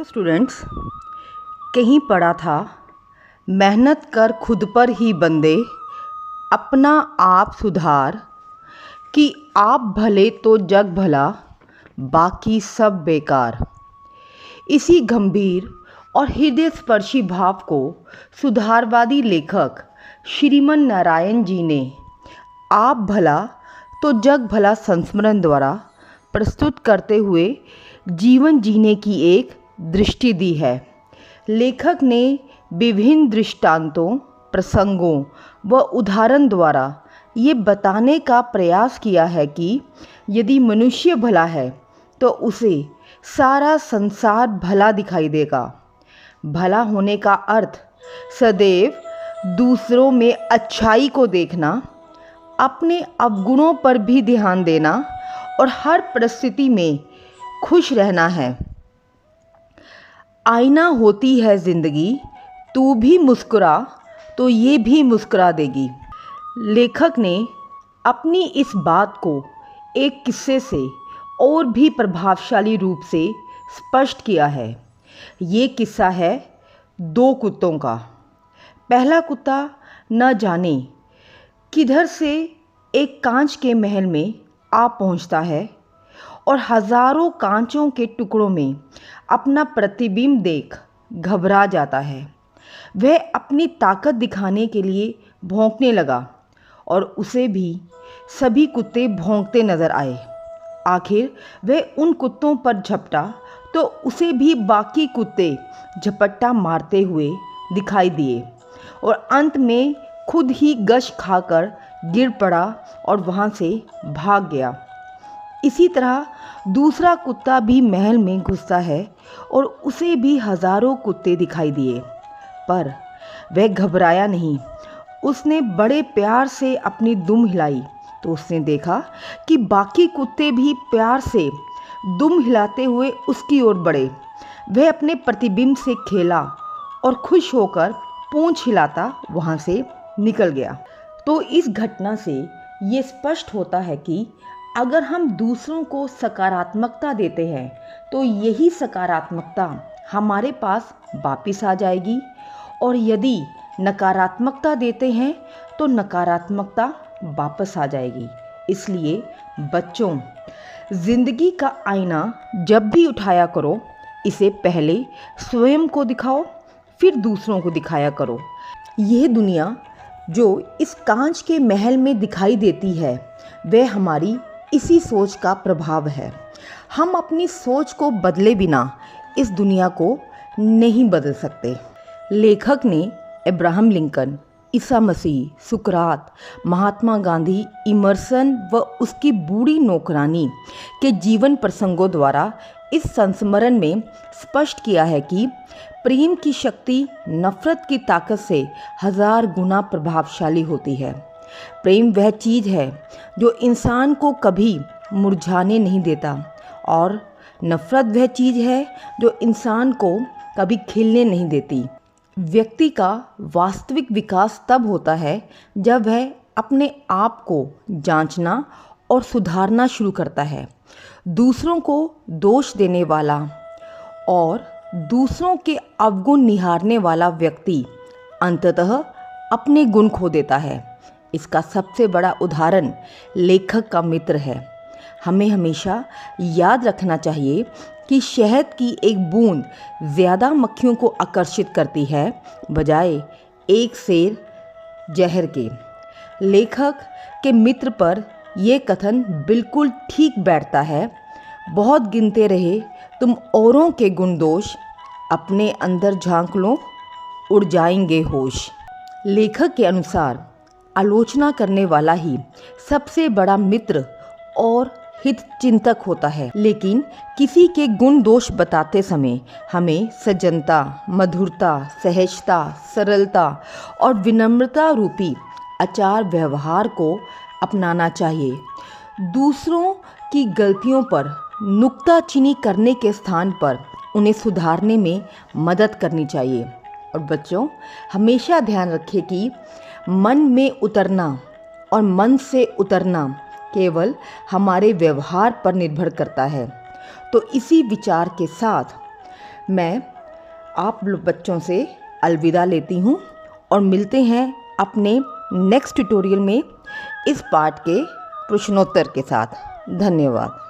Students, कहीं पढ़ा था, मेहनत कर खुद पर ही बंदे, अपना आप सुधार, कि आप भले तो जग भला, बाकी सब बेकार। इसी गंभीर और हृदय स्पर्शी भाव को सुधारवादी लेखक श्रीमन नारायण जी ने आप भला तो जग भला संस्मरण द्वारा प्रस्तुत करते हुए जीवन जीने की एक दृष्टि दी है। लेखक ने विभिन्न दृष्टांतों, प्रसंगों व उदाहरण द्वारा ये बताने का प्रयास किया है कि यदि मनुष्य भला है तो उसे सारा संसार भला दिखाई देगा। भला होने का अर्थ सदैव दूसरों में अच्छाई को देखना, अपने अवगुणों पर भी ध्यान देना और हर परिस्थिति में खुश रहना है। आईना होती है ज़िंदगी, तू भी मुस्कुरा तो ये भी मुस्कुरा देगी। लेखक ने अपनी इस बात को एक किस्से से और भी प्रभावशाली रूप से स्पष्ट किया है। ये किस्सा है दो कुत्तों का। पहला कुत्ता न जाने किधर से एक कांच के महल में आ पहुंचता है और हजारों कांचों के टुकड़ों में अपना प्रतिबिंब देख घबरा जाता है। वह अपनी ताकत दिखाने के लिए भौंकने लगा और उसे भी सभी कुत्ते भौंकते नजर आए। आखिर वह उन कुत्तों पर झपटा तो उसे भी बाकी कुत्ते झपट्टा मारते हुए दिखाई दिए और अंत में खुद ही गश खाकर गिर पड़ा और वहाँ से भाग गया। इसी तरह दूसरा कुत्ता भी महल में घुसता है और उसे भी हजारों कुत्ते दिखाई दिए, पर वह घबराया नहीं। उसने बड़े प्यार से अपनी दुम हिलाई तो उसने देखा कि बाकी कुत्ते भी प्यार से दुम हिलाते हुए उसकी ओर बढ़े। वह अपने प्रतिबिंब से खेला और खुश होकर पूंछ हिलाता वहाँ से निकल गया। तो इस घटना से ये स्पष्ट होता है कि अगर हम दूसरों को सकारात्मकता देते हैं तो यही सकारात्मकता हमारे पास वापस आ जाएगी, और यदि नकारात्मकता देते हैं तो नकारात्मकता वापस आ जाएगी। इसलिए बच्चों, जिंदगी का आईना जब भी उठाया करो, इसे पहले स्वयं को दिखाओ, फिर दूसरों को दिखाया करो। यह दुनिया जो इस कांच के महल में दिखाई देती है, वह हमारी इसी सोच का प्रभाव है। हम अपनी सोच को बदले बिना इस दुनिया को नहीं बदल सकते। लेखक ने अब्राहम लिंकन, ईसा मसीह, सुकरात, महात्मा गांधी, इमर्सन व उसकी बूढ़ी नौकरानी के जीवन प्रसंगों द्वारा इस संस्मरण में स्पष्ट किया है कि प्रेम की शक्ति नफरत की ताकत से 1000 गुना प्रभावशाली होती है। प्रेम वह चीज़ है जो इंसान को कभी मुरझाने नहीं देता, और नफरत वह चीज़ है जो इंसान को कभी खिलने नहीं देती। व्यक्ति का वास्तविक विकास तब होता है जब वह अपने आप को जांचना और सुधारना शुरू करता है। दूसरों को दोष देने वाला और दूसरों के अवगुण निहारने वाला व्यक्ति अंततः अपने गुण खो देता है। इसका सबसे बड़ा उदाहरण लेखक का मित्र है। हमें हमेशा याद रखना चाहिए कि शहद की एक बूंद ज़्यादा मक्खियों को आकर्षित करती है बजाय एक सेर जहर के। लेखक के मित्र पर यह कथन बिल्कुल ठीक बैठता है। बहुत गिनते रहे तुम औरों के गुण दोष, अपने अंदर झांक लो, उड़ जाएंगे होश। लेखक के अनुसार आलोचना करने वाला ही सबसे बड़ा मित्र और हित चिंतक होता है, लेकिन किसी के गुण दोष बताते समय हमें सज्जनता, मधुरता, सहजता, सरलता और विनम्रता रूपी आचार व्यवहार को अपनाना चाहिए। दूसरों की गलतियों पर नुक्ताचीनी करने के स्थान पर उन्हें सुधारने में मदद करनी चाहिए। और बच्चों, हमेशा ध्यान रखें कि मन में उतरना और मन से उतरना केवल हमारे व्यवहार पर निर्भर करता है। तो इसी विचार के साथ मैं आप बच्चों से अलविदा लेती हूँ और मिलते हैं अपने नेक्स्ट ट्यूटोरियल में इस पाठ के प्रश्नोत्तर के साथ। धन्यवाद।